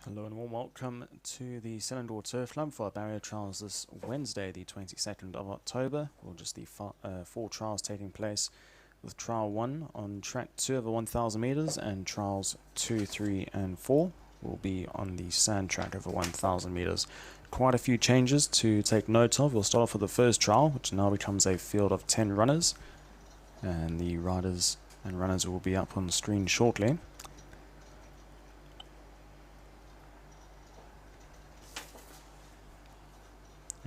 Hello and warm welcome to the Selindor Turf Club for our barrier trials this Wednesday, the 22nd of October. Well, just the four trials taking place, with trial 1 on track 2 over 1,000 meters, and trials 2, 3, and 4 will be on the sand track over 1,000 meters. Quite a few changes to take note of. We'll start off with the first trial, which now becomes a field of 10 runners, and the riders and runners will be up on the screen shortly.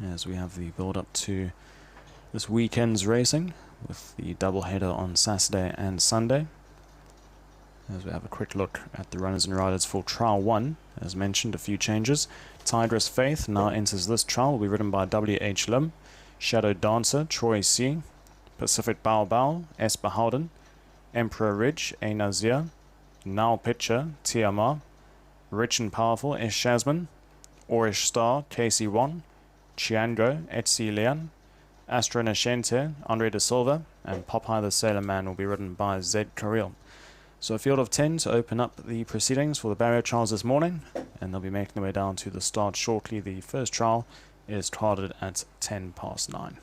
As we have the build-up to this weekend's racing, with the double header on Saturday and Sunday. As we have a quick look at the runners and riders for trial 1, as mentioned, a few changes. Tigress Faith now enters this trial, will be ridden by W.H. Lim, Shadow Dancer, Troy C., Pacific Bao Bao, S. Behouden, Emperor Ridge, A. Nazir, Now Pitcher, Tiamar, Rich and Powerful, S. Shazman, Orish Star, KC1, Chiango, Etsi Leon, Astro Nascente, Andre de Silva, and Popeye the Sailor Man will be ridden by Zed Carril. So a field of 10 to open up the proceedings for the barrier trials this morning, and they'll be making their way down to the start shortly. The first trial is charted at 9:10.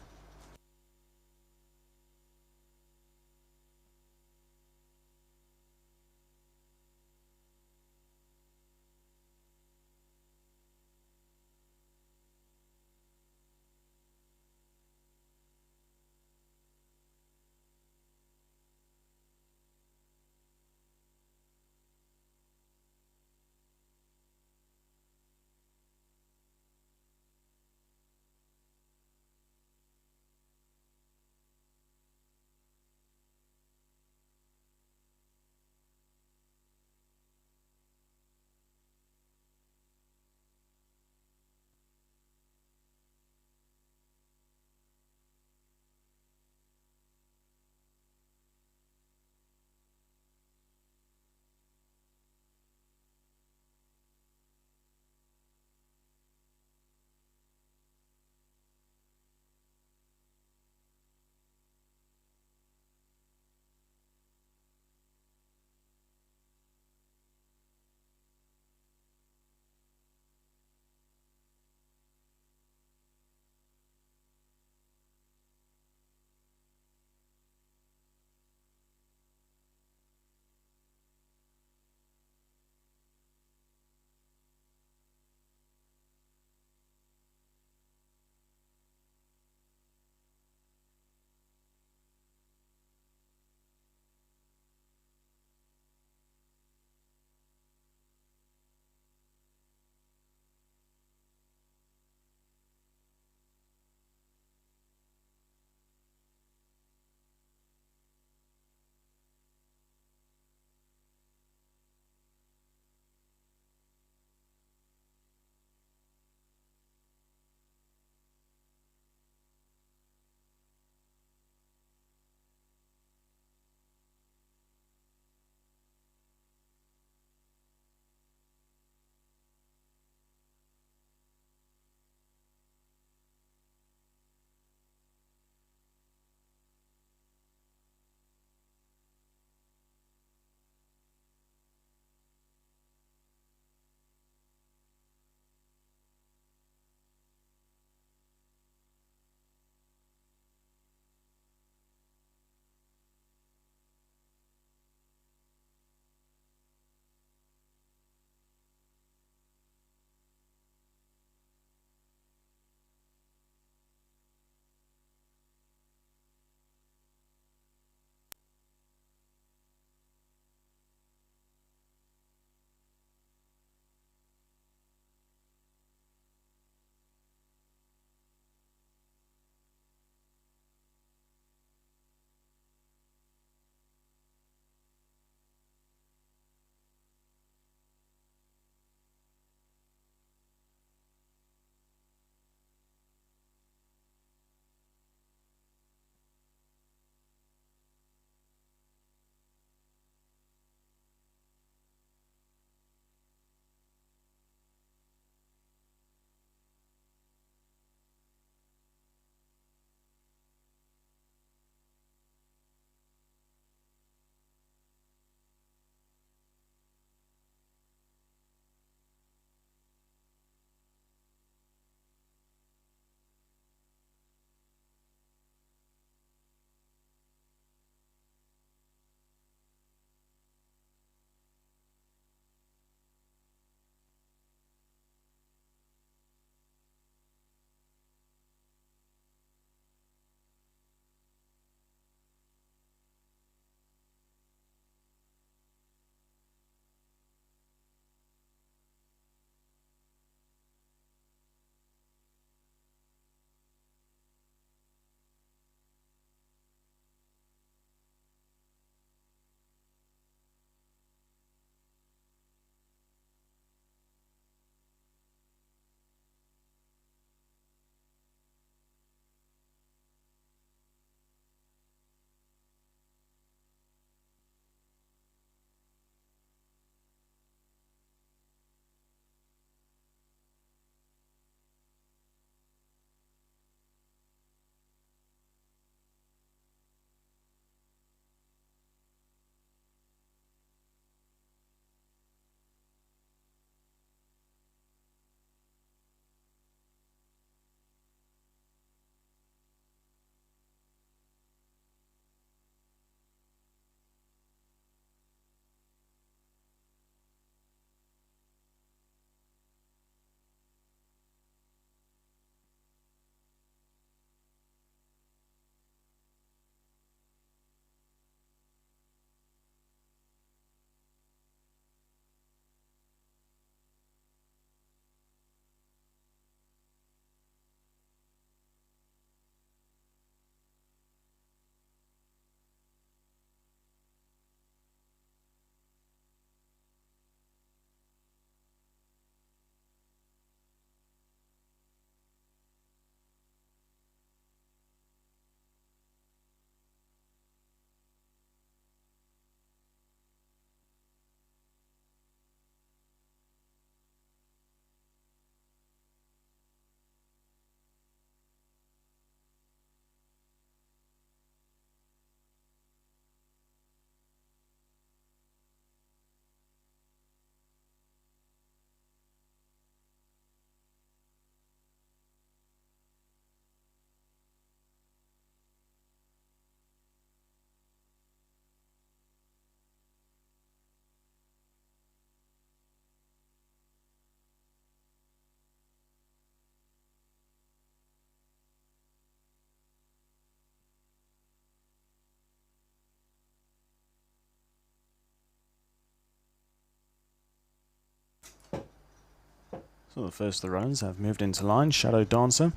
So the first of the runners have moved into line. Shadow Dancer,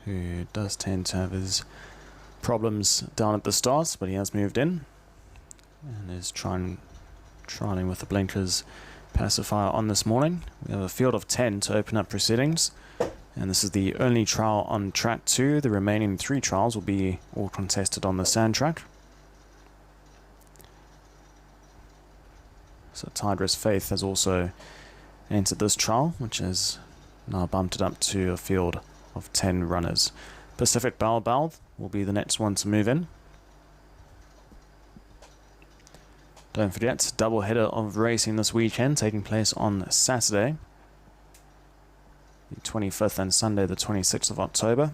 who does tend to have his problems down at the start, but he has moved in and is trialing with the blinkers pacifier on this morning. We have a field of 10 to open up proceedings, and this is the only trial on track 2. The remaining 3 trials will be all contested on the sand track. So Tigress Faith has also entered this trial, which has now bumped it up to a field of 10 runners. Pacific Baobab will be the next one to move in. Don't forget, double header of racing this weekend taking place on Saturday, the 25th, and Sunday, the 26th of October.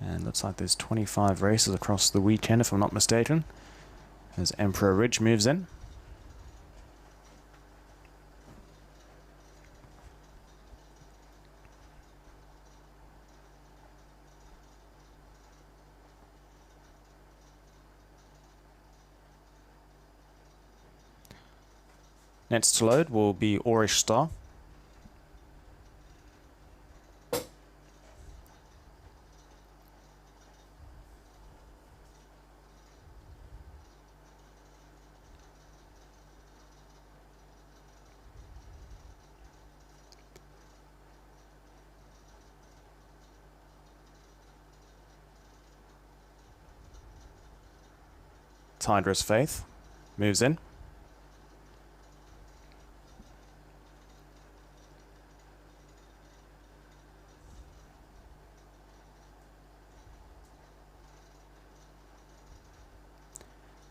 And looks like there's 25 races across the weekend, if I'm not mistaken, as Emperor Ridge moves in. Next to load will be Orish Star. Tigress Faith moves in.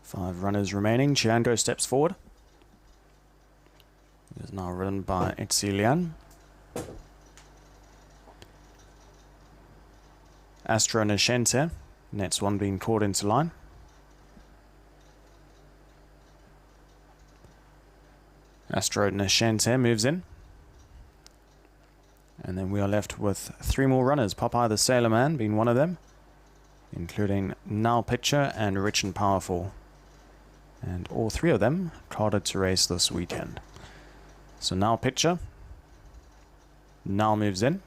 Five runners remaining. Chiango steps forward. It is now ridden by Exilian. Astro Nashente, next one being caught into line. Astro Nashente moves in. And then we are left with 3 more runners. Popeye the Sailor Man being one of them, including Now Picture and Rich and Powerful. And all 3 of them carded to race this weekend. So Now Picture. Now moves in.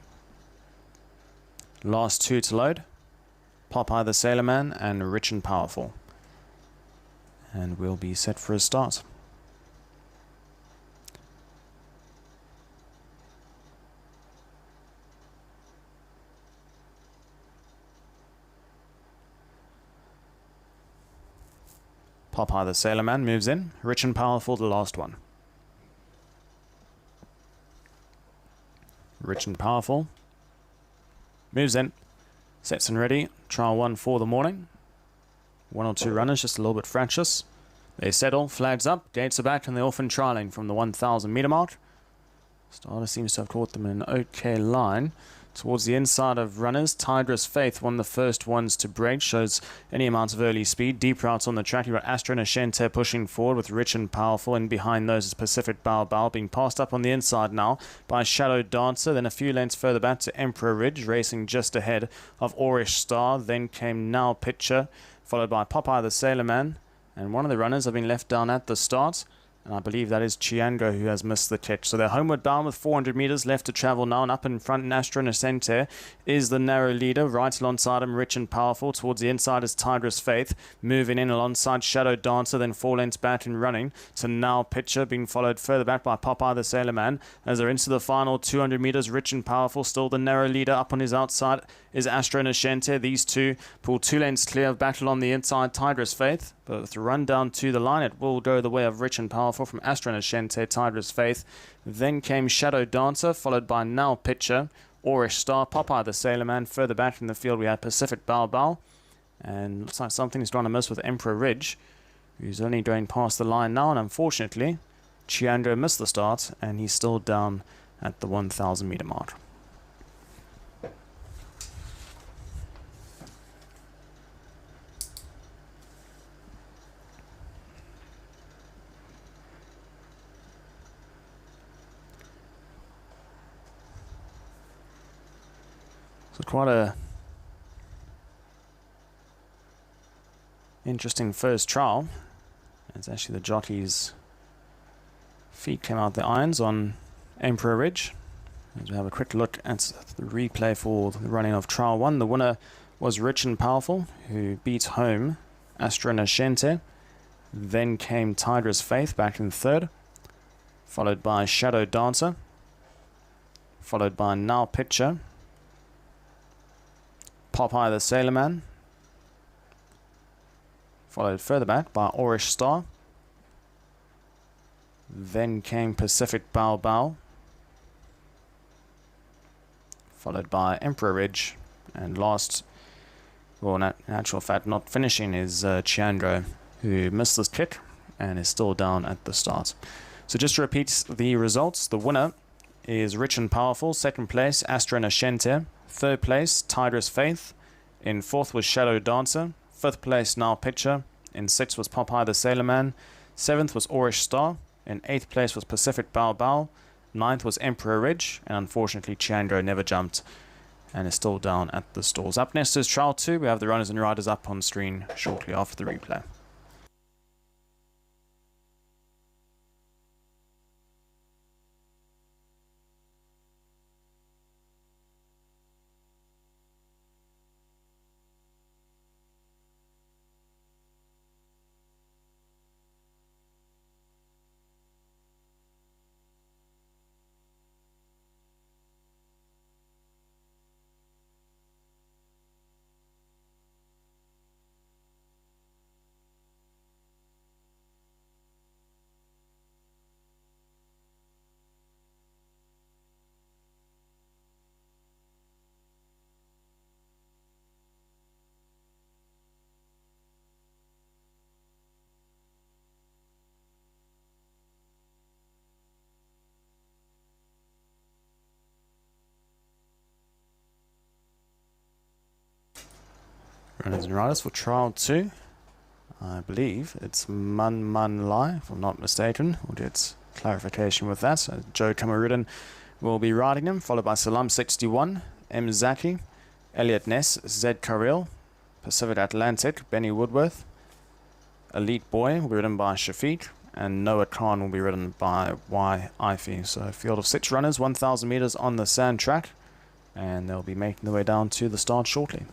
Last 2 to load. Popeye the Sailor Man and Rich and Powerful. And we'll be set for a start. Popeye the Sailor Man moves in. Rich and Powerful, the last one. Rich and Powerful moves in. Sets and ready. Trial 1 for the morning. 1 or 2 runners, just a little bit fractious. They settle, flags up, gates are back, and they're off and trialing from the 1,000 meter mark. Starter seems to have caught them in an okay line. Towards the inside of runners, Tigress Faith, one of the first ones to break, shows any amount of early speed. Deep routes on the track, you've got Astro Nashente pushing forward with Rich and Powerful, and behind those is Pacific Baobab, being passed up on the inside now by Shadow Dancer, then a few lengths further back to Emperor Ridge, racing just ahead of Orish Star. Then came Now Picture, followed by Popeye the Sailor Man, and one of the runners have been left down at the start. And I believe that is Chiango who has missed the catch. So they're homeward bound with 400 meters left to travel now. And up in front, Astro Nashente is the narrow leader. Right alongside him, Rich and Powerful. Towards the inside is Tigress Faith. Moving in alongside Shadow Dancer. Then 4 lengths back and running to Now Picture. Being followed further back by Popeye the Sailor Man. As they're into the final 200 meters, Rich and Powerful still the narrow leader. Up on his outside is Astro Nashente. These two pull 2 lengths clear of battle on the inside, Tigress Faith. But with the run down to the line, it will go the way of Rich and Powerful from Astro Nashente, Tigress Faith. Then came Shadow Dancer, followed by Now Picture, Orish Star, Popeye the Sailor Man. Further back in the field, we had Pacific Baobab. And looks like something's trying to miss with Emperor Ridge, who's only going past the line now. And unfortunately, Chiango missed the start, and he's still down at the 1,000 meter mark. So quite a interesting first trial. It's actually the jockey's feet came out the irons on Emperor Ridge. As we have a quick look at the replay for the running of Trial 1. The winner was Rich and Powerful, who beat home Astra Nascente. Then came Tigress Faith back in third, followed by Shadow Dancer, followed by Now Picture, Popeye the Sailor Man, followed further back by Orish Star. Then came Pacific Bao Bao, followed by Emperor Ridge, and last, well, in actual fact, not finishing, is Chiandro, who missed this kick and is still down at the start. So just to repeat the results, the winner is Rich and Powerful. Second place, Astra Nascente. Third place, Tigress Faith. In fourth was Shadow Dancer. Fifth place, Now Picture. In sixth was Popeye the Sailor Man. Seventh was Orish Star. In eighth place was Pacific Bao Bao. Ninth was Emperor Ridge. And unfortunately, Chiandro never jumped and is still down at the stalls. Up next is Trial 2. We have the runners and riders up on screen shortly after the replay. Runners and riders for Trial 2. I believe it's Man Man Lai, if I'm not mistaken. We'll get clarification with that. So Joe Kamarudan will be riding him, followed by Salam 61, M Zaki, Elliot Ness, Zed Karil, Pacific Atlantic, Benny Woodworth, Elite Boy will be ridden by Shafiq, and Noah Khan will be ridden by Y Ify. So a field of 6 runners, 1,000 meters on the sand track, and they'll be making their way down to the start shortly.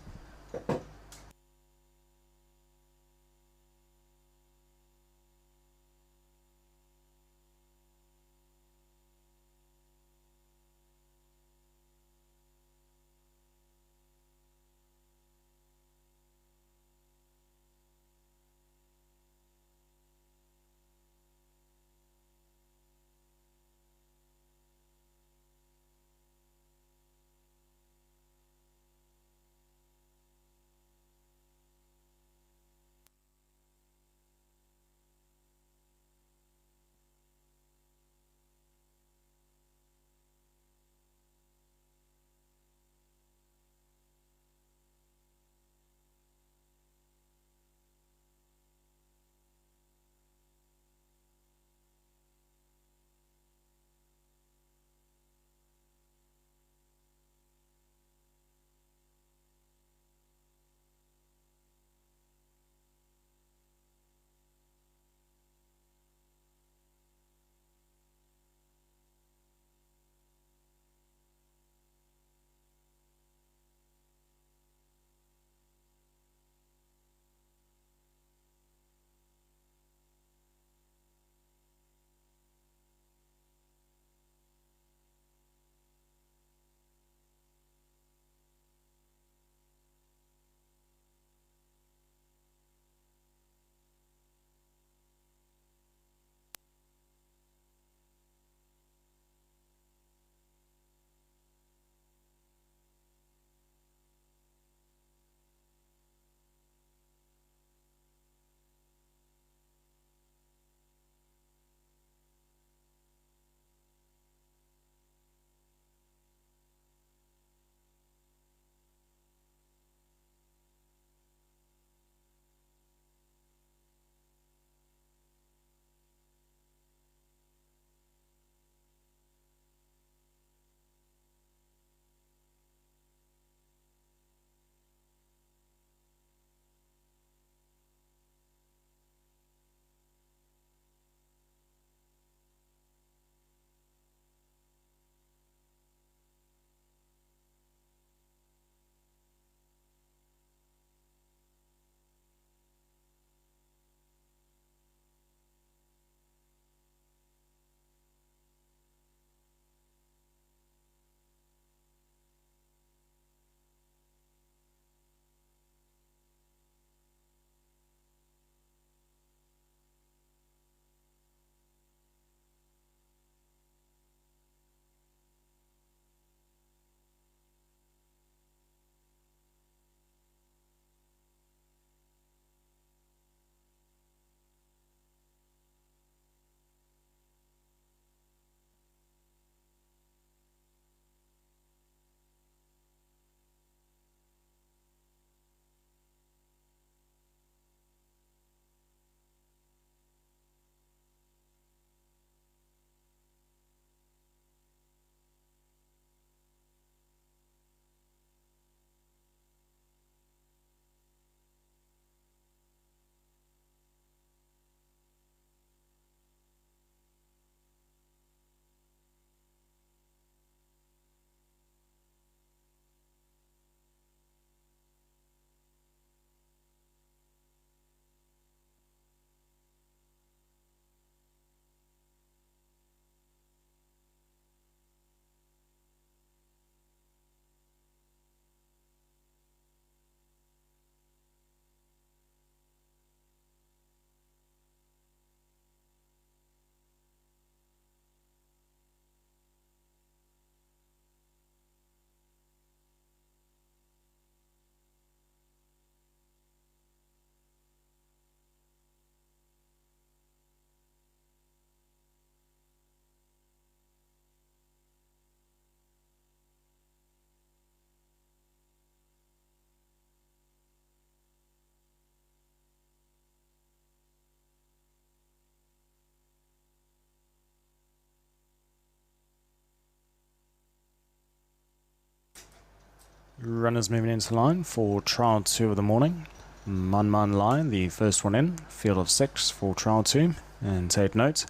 Runners moving into line for trial 2 of the morning. Man Man line, the first one in, field of 6 for trial 2. And take note,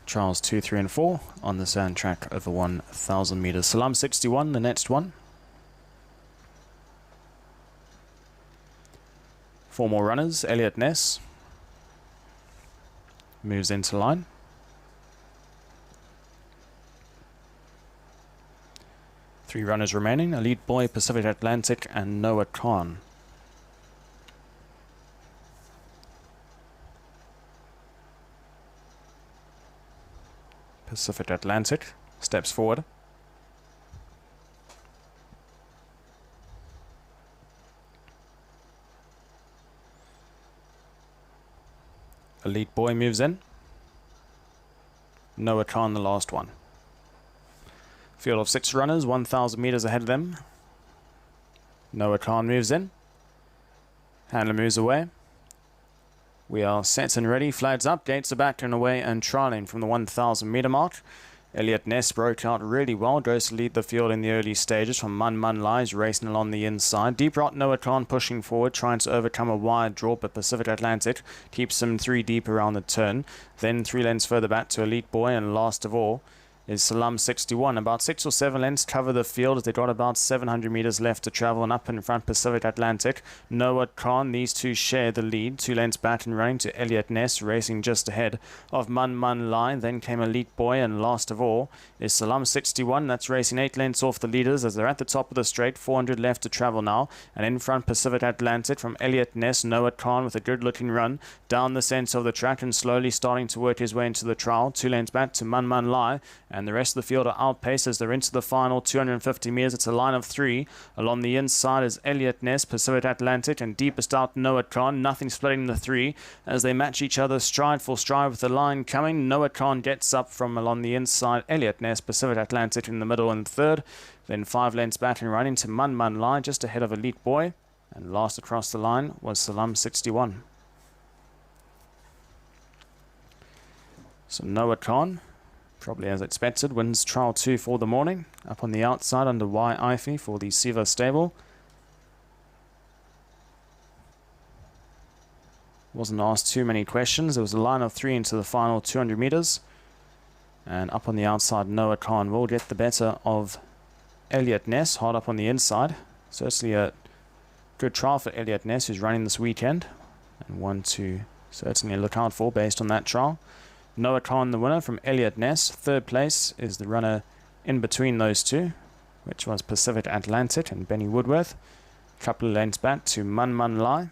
trials 2, 3 and 4 on the sand track over 1,000 meters. Salam 61, the next one. 4 more runners. Elliot Ness moves into line. Three runners remaining, Elite Boy, Pacific Atlantic and Noah Khan. Pacific Atlantic steps forward. Elite Boy moves in. Noah Khan the last one. Field of 6 runners, 1,000 meters ahead of them. Noah Khan moves in. Handler moves away. We are set and ready. Flags up, gates are back and away and trialing from the 1,000 meter mark. Elliot Ness broke out really well, goes to lead the field in the early stages from Man Man Lies, racing along the inside. Deep right, Noah Khan pushing forward, trying to overcome a wide draw, but Pacific Atlantic keeps him 3 deep around the turn. Then 3 lengths further back to Elite Boy, and last of all is Salam 61. About 6 or 7 lengths cover the field as they got about 700 meters left to travel, and up in front Pacific Atlantic. Noah Khan, these two share the lead. 2 lengths back and running to Elliot Ness, racing just ahead of Man Man Line. Then came Elite Boy, and last of all is Salam 61. That's racing 8 lengths off the leaders as they're at the top of the straight. 400 left to travel now, and in front Pacific Atlantic from Elliot Ness. Noah Khan with a good looking run down the centre of the track and slowly starting to work his way into the trial. 2 lengths back to Man Man Lie, and the rest of the field are outpaced as they're into the final 250 meters. It's a line of 3. Along the inside is Elliot Ness, Pacific Atlantic, and deepest out Noah Khan. Nothing splitting the 3 as they match each other stride for stride with the line coming. Noah Khan gets up from along the inside. Elliot Ness, Pacific Atlantic in the middle and third. Then 5 lengths back and running to Man Man Line just ahead of Elite Boy. And last across the line was Salam 61. So Noah Khan, probably as expected, wins trial 2 for the morning. Up on the outside under Y Ify for the Siva stable. Wasn't asked too many questions. There was a line of 3 into the final 200 meters. And up on the outside, Noah Khan will get the better of Elliot Ness, hard up on the inside. Certainly a good trial for Elliot Ness, who's running this weekend, and one to certainly look out for based on that trial. Noah Khan the winner from Elliot Ness. Third place is the runner in between those two, which was Pacific Atlantic and Benny Woodworth. A couple of lengths back to Man Man Lai.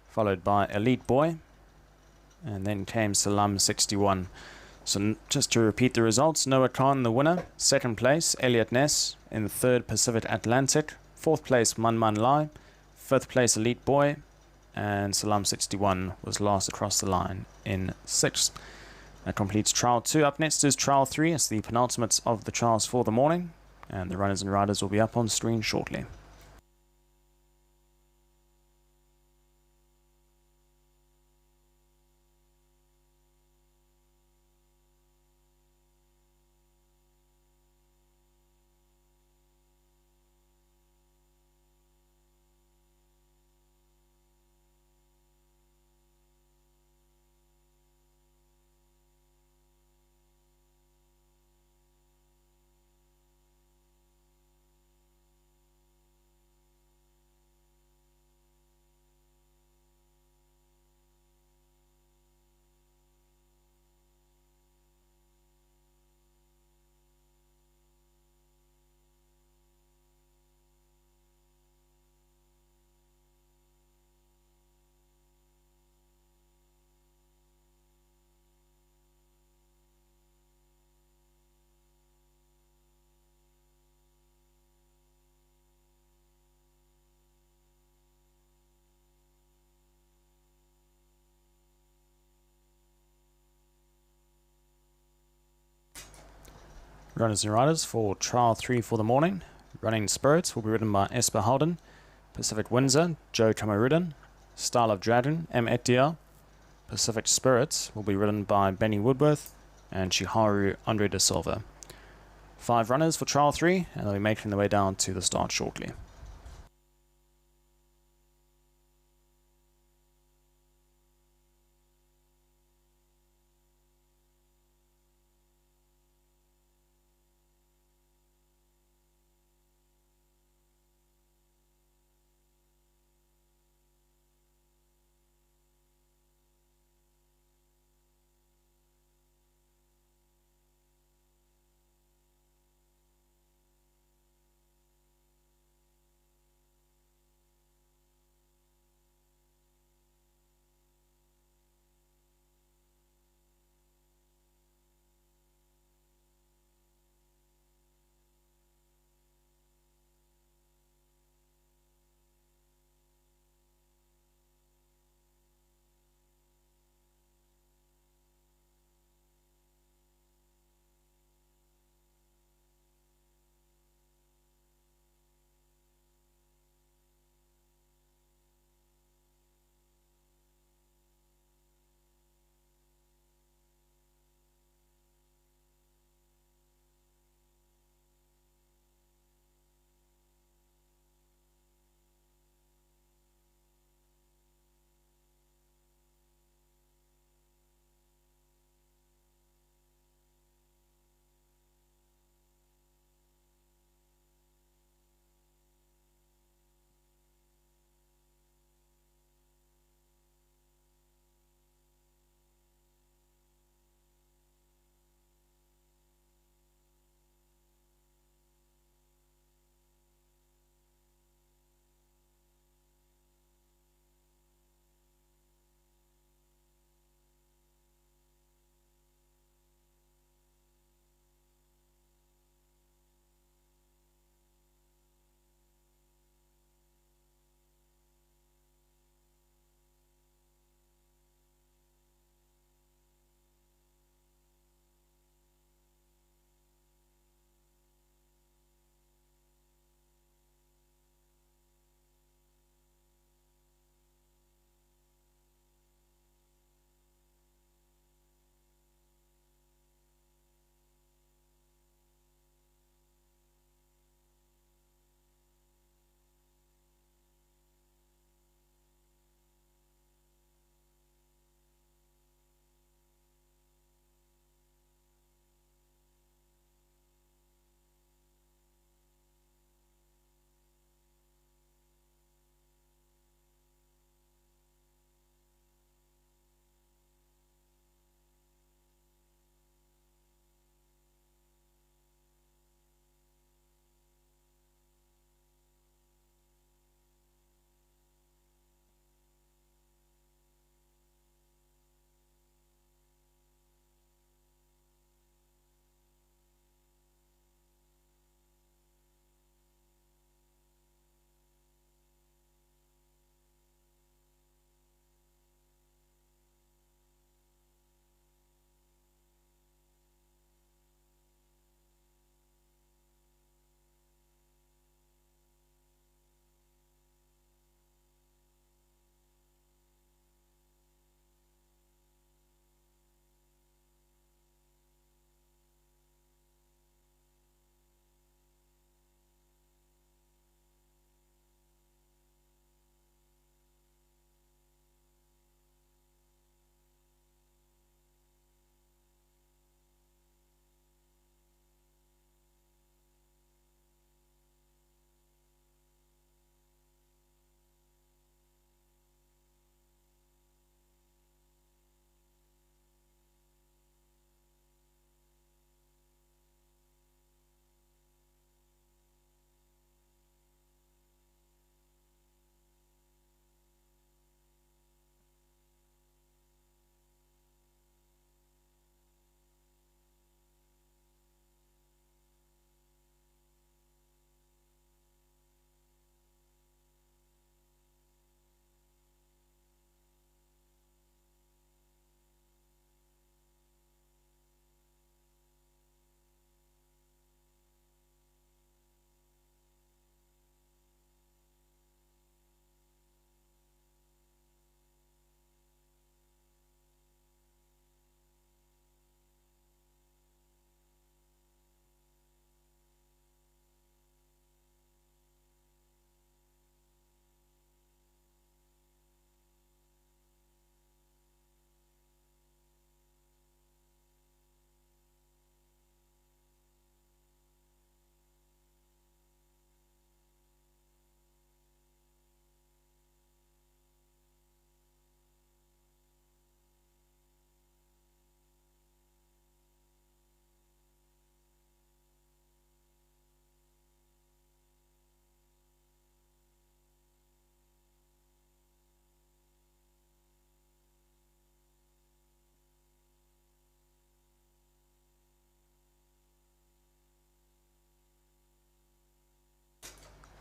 Followed by Elite Boy, and then came Salam 61. So just to repeat the results, Noah Khan the winner. Second place, Elliot Ness. In the third, Pacific Atlantic. Fourth place, Man Man Lai. Fifth place, Elite Boy. And Salam 61 was last across the line in 6th. That completes trial 2. Up next is trial 3. It's the penultimate of the trials for the morning, and the runners and riders will be up on screen shortly. Runners and riders for trial 3 for the morning. Running Spirits will be ridden by Esper Halden. Pacific Windsor, Joe Kamarudan. Style of Dragon, M. Etia. Pacific Spirits will be ridden by Benny Woodworth. and Chiharu Andre de Silva. 5 runners for trial 3, and they'll be making their way down to the start shortly.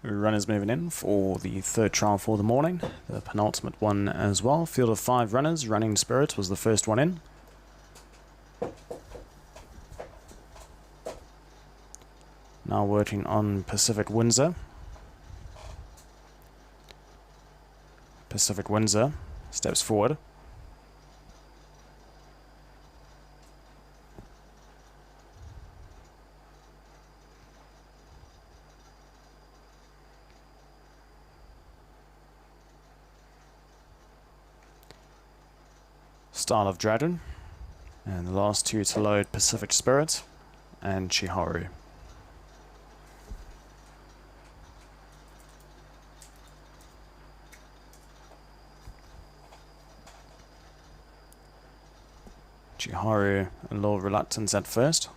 Runners moving in for the third trial for the morning, the penultimate one as well. Field of 5 runners. Running Spirit was the first one in. Now working on Pacific Windsor. Pacific Windsor steps forward. Style of Dragon, and the last two to load, Pacific Spirit and Chiharu. Chiharu a little reluctant at first.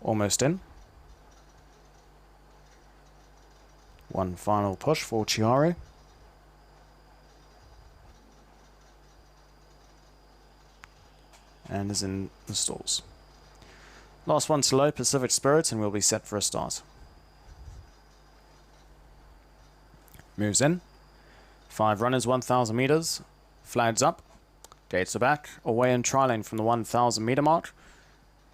Almost in. One final push for Chiharu. And is in the stalls. Last one to load, Pacific Spirit, and we'll be set for a start. Moves in. 5 runners, 1,000 meters. Flags up. Gates are back. Away and tri-lane from the 1,000 meter mark.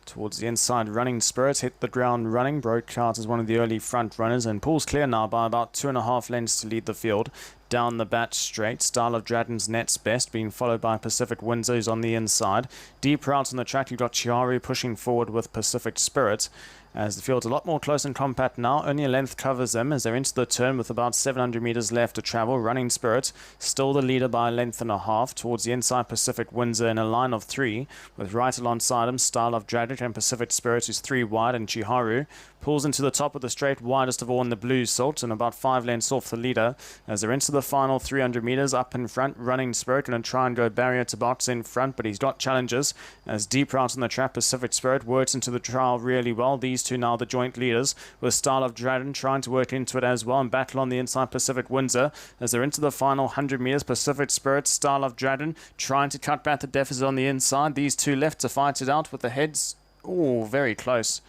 Towards the inside, Running Spirit hit the ground running. Broke out as one of the early front runners and pulls clear now by about 2.5 lengths to lead the field. Down the bat straight. Style of Dragon's Net's best, being followed by Pacific Windsor, who's on the inside. Deep route on the track, you've got Chiharu pushing forward with Pacific Spirit. As the field's a lot more close and compact now, only a length covers them as they're into the turn with about 700 meters left to travel. Running Spirit still the leader by a length and a half towards the inside, Pacific Windsor in a line of 3 with right alongside him Style of Dragon and Pacific Spirit, who's 3 wide, and Chiharu pulls into the top of the straight, widest of all in the blue salt and about 5 lengths off the leader as they're into the final 300 meters. Up in front, Running Spirit going to try and go barrier to box in front, but he's got challenges as deep route on the track, Pacific Spirit works into the trial really well. These two now the joint leaders with Style of Dragon trying to work into it as well and battle on the inside, Pacific Windsor as they're into the final 100 meters. Pacific Spirit, Style of Dragon trying to cut back the deficit on the inside. These two left to fight it out with the heads. Oh, very close.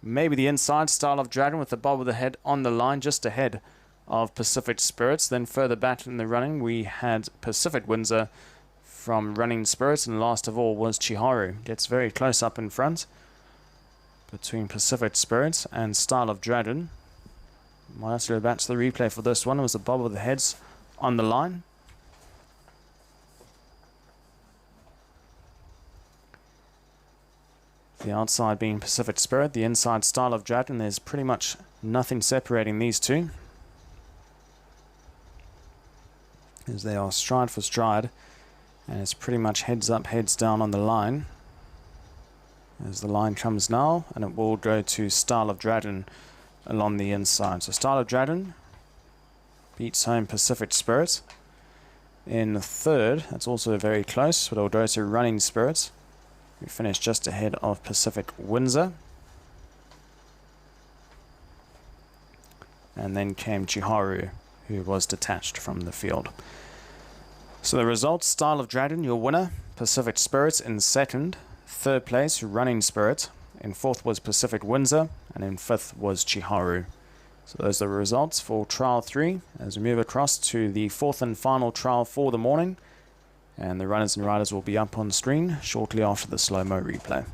Maybe the inside, Style of Dragon with the bob of the head on the line just ahead of Pacific Spirits. Then further back in the running we had Pacific Windsor from Running Spirits, and last of all was Chiharu. Gets very close up in front between Pacific Spirits and Style of Dragon. Might have to go back to the replay for this one. It was the bob of the heads on the line. The outside being Pacific Spirit, the inside Style of Dragon. There's pretty much nothing separating these two, as they are stride for stride, and it's pretty much heads up, heads down on the line. As the line comes now, and it will go to Style of Dragon along the inside. So Style of Dragon beats home Pacific Spirit. In third, that's also very close, but it'll go to Running Spirit, who finished just ahead of Pacific Windsor. And then came Chiharu, who was detached from the field. So the results, Style of Dragon, your winner. Pacific Spirit in second. Third place, Running Spirit. In fourth was Pacific Windsor. And in fifth was Chiharu. So those are the results for Trial 3 as we move across to the fourth and final trial for the morning. And the runners and riders will be up on screen shortly after the slow-mo replay.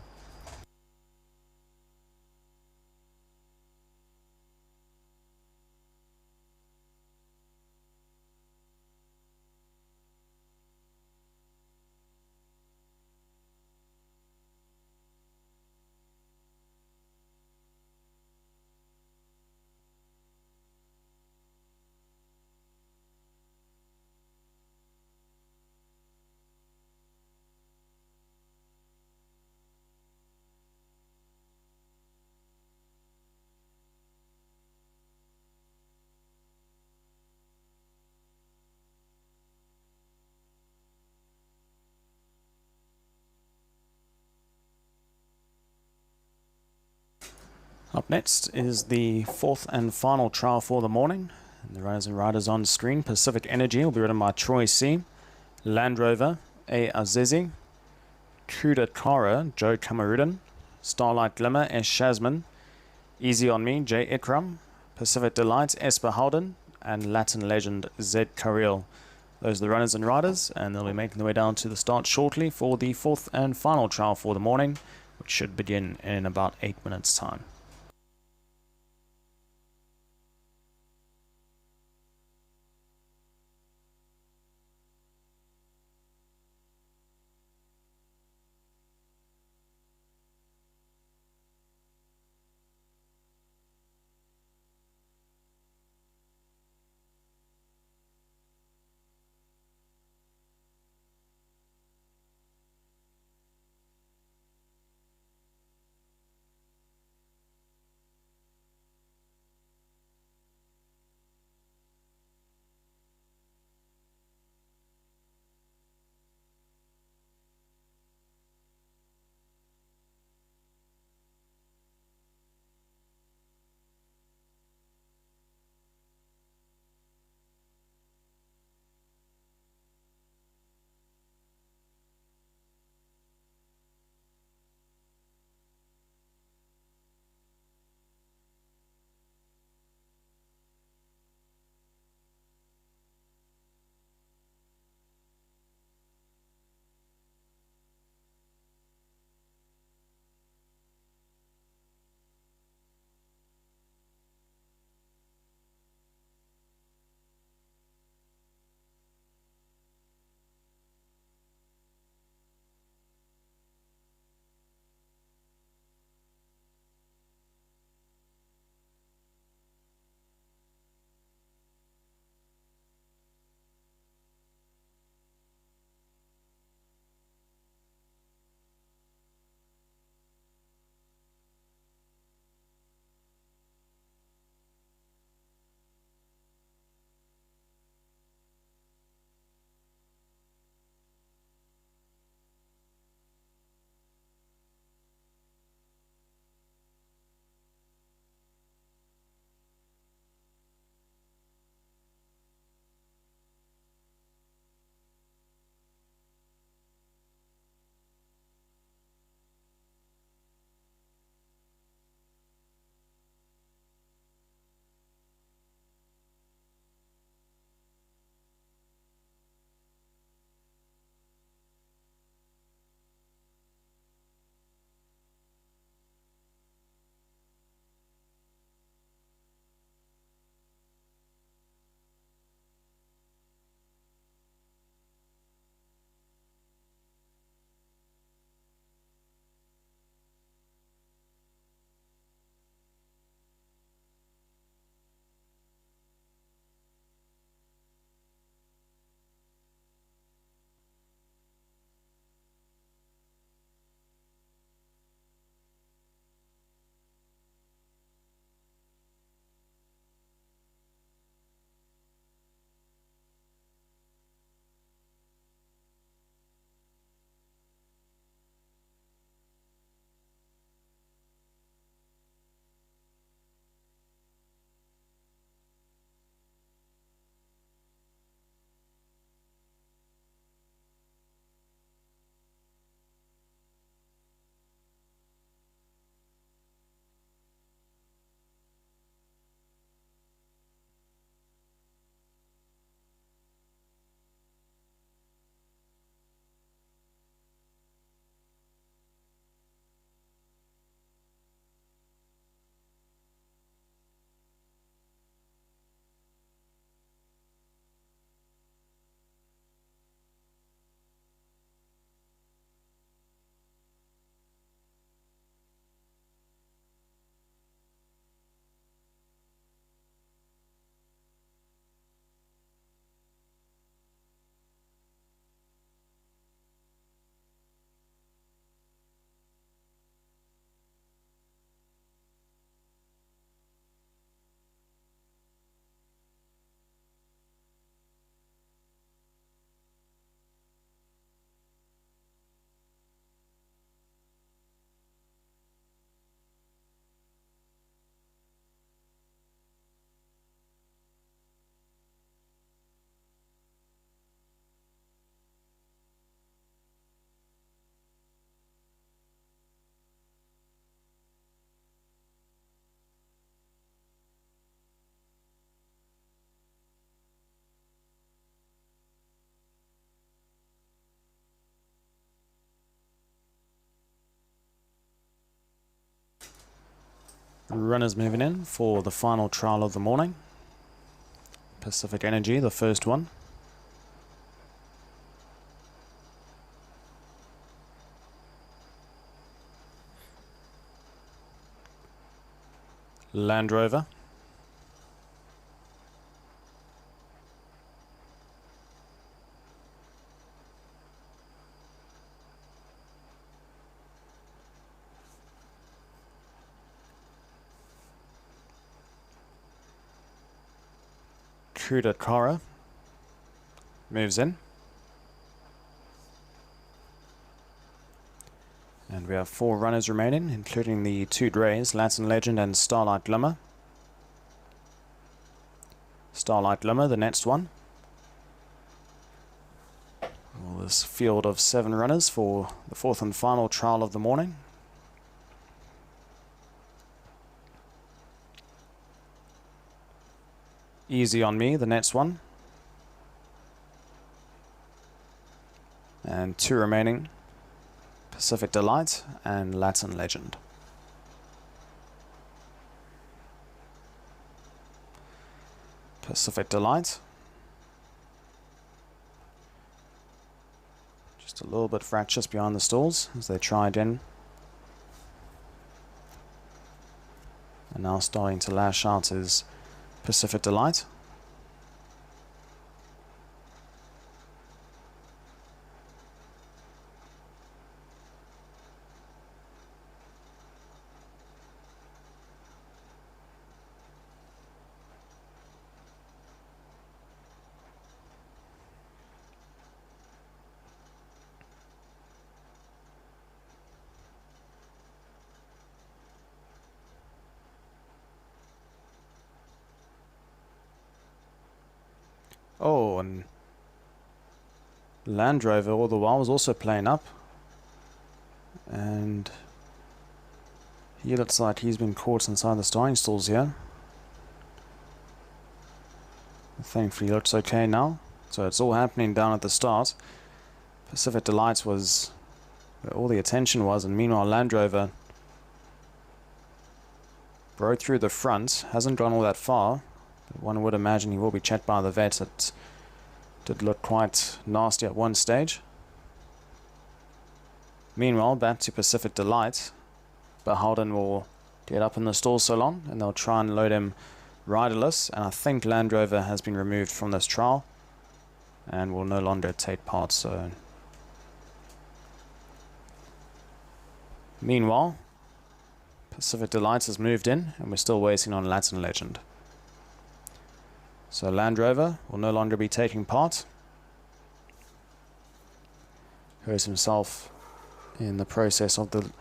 Up next is the fourth and final trial for the morning. And the runners and riders on screen. Pacific Energy will be ridden by Troy C. Land Rover A. Azizi. Kuda Kara, Joe Kamarudan. Starlight Glimmer, S. Shazman. Easy on Me, J. Ikram. Pacific Delight, Esper Howden. And Latin Legend, Z. Kariel. Those are the runners and riders, and they'll be making their way down to the start shortly for the fourth and final trial for the morning, which should begin in about 8 minutes' time. Runners moving in for the final trial of the morning. Pacific Energy, the first one. Land Rover. Kara moves in. And we have 4 runners remaining, including the 2 Drays, Latin Legend and Starlight Glimmer. Starlight Glimmer, the next one. Well, this field of 7 runners for the 4th and final trial of the morning. Easy on Me, the next one. And 2 remaining, Pacific Delight and Latin Legend. Pacific Delight. Just a little bit fractious behind the stalls as they try again. And now starting to lash out is Pacific Delight. Oh, and Land Rover all the while was also playing up. And he looks like he's been caught inside the starting stalls here. Thankfully he looks okay now. So it's all happening down at the start. Pacific Delights was where all the attention was, and meanwhile Land Rover broke through the front, hasn't gone all that far. But one would imagine he will be checked by the vets. It did look quite nasty at one stage. Meanwhile, back to Pacific Delight. Beholden will get up in the stall so long, and they'll try and load him riderless. And I think Land Rover has been removed from this trial and will no longer take part. So, meanwhile, Pacific Delight has moved in, and we're still waiting on Latin Legend. So Land Rover will no longer be taking part. Hears himself in the process of the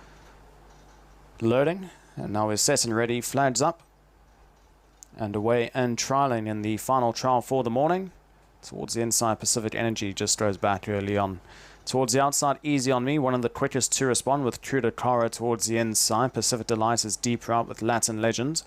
loading, and now we're set and ready, flags up, and away and trialing in the final trial for the morning. Towards the inside, Pacific Energy just throws back early on. Towards the outside, Easy on Me, one of the quickest to respond with Kara towards the inside. Pacific Delight is deeper out with Latin Legend.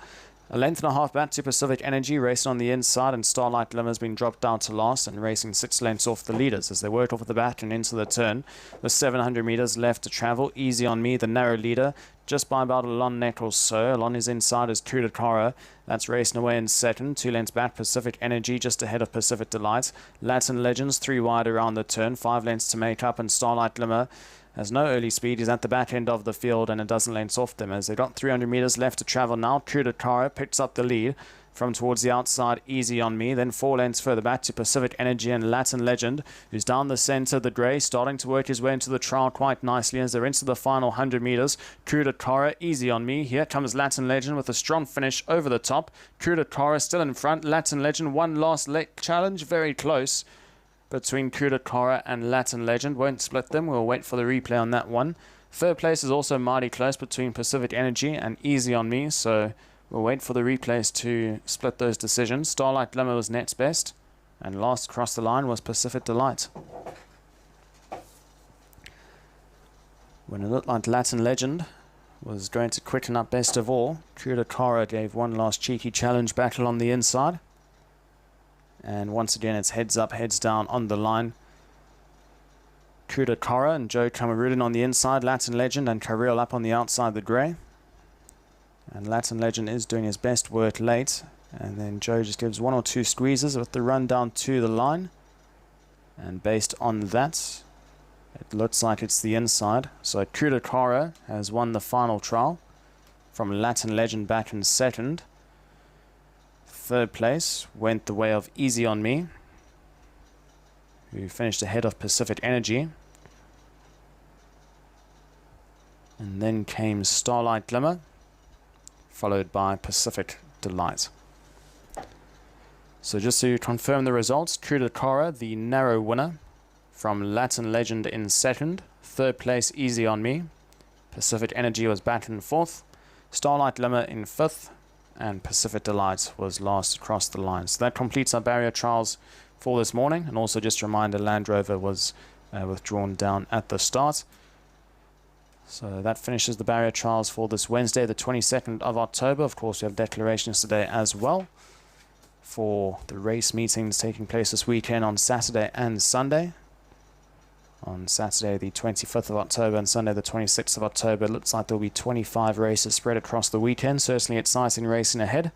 A length and a half back to Pacific Energy, racing on the inside, and Starlight Glimmer has been dropped down to last and racing 6 lengths off the leaders as they work off the back and into the turn. With 700 meters left to travel, Easy on Me, the narrow leader, just by about a long neck or so. Along his inside is Kara. That's racing away in second. 2 lengths back, Pacific Energy just ahead of Pacific Delight. Latin Legends 3 wide around the turn, 5 lengths to make up, and Starlight Glimmer has no early speed. He's at the back end of the field and a dozen lengths off them as they've got 300 meters left to travel now. Kara picks up the lead from towards the outside, Easy on Me. Then 4 lengths further back to Pacific Energy and Latin Legend, who's down the center of the grey, starting to work his way into the trial quite nicely as they're into the final 100 meters. Kara, Easy on Me. Here comes Latin Legend with a strong finish over the top. Kara still in front. Latin Legend, one last leg challenge, very close between Kara and Latin Legend. Won't split them. We'll wait for the replay on that one. Third place is also mighty close between Pacific Energy and Easy on Me, so we'll wait for the replays to split those decisions. Starlight Glimmer was next best, and last across the line was Pacific Delight. When it looked like Latin Legend was going to quicken up best of all, Kara gave one last cheeky challenge battle on the inside. And once again, it's heads up, heads down on the line. Kara and Joe Cameroon on the inside, Latin Legend and Kareel up on the outside, the grey. And Latin Legend is doing his best work late. And then Joe just gives 1 or 2 squeezes with the run down to the line. And based on that, it looks like it's the inside. So Kudakara has won the final trial from Latin Legend back in second. Third place went the way of Easy On Me, who finished ahead of Pacific Energy. And then came Starlight Glimmer, followed by Pacific Delight. So just to confirm the results, Kudakara, the narrow winner, from Latin Legend in second. Third place, Easy On Me. Pacific Energy was back in fourth. Starlight Glimmer in fifth. And Pacific Delight was last across the line. So that completes our barrier trials for this morning. And also just a reminder, Land Rover was withdrawn down at the start. So that finishes the barrier trials for this Wednesday, the 22nd of October. Of course, we have declarations today as well for the race meetings taking place this weekend on Saturday and Sunday. On Saturday, the 25th of October, and Sunday, the 26th of October, it looks like there'll be 25 races spread across the weekend. Certainly exciting racing ahead.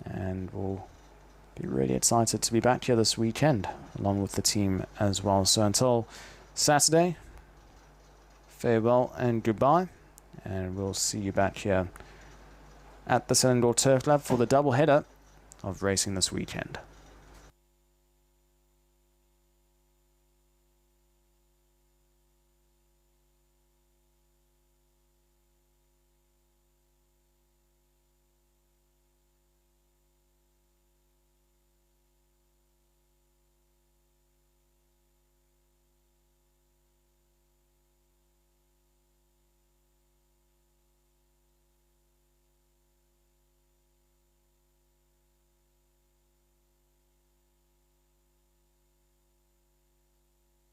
And we'll be really excited to be back here this weekend, along with the team as well. So until Saturday, farewell and goodbye. And we'll see you back here at the Selindor Turf Club for the double header of racing this weekend.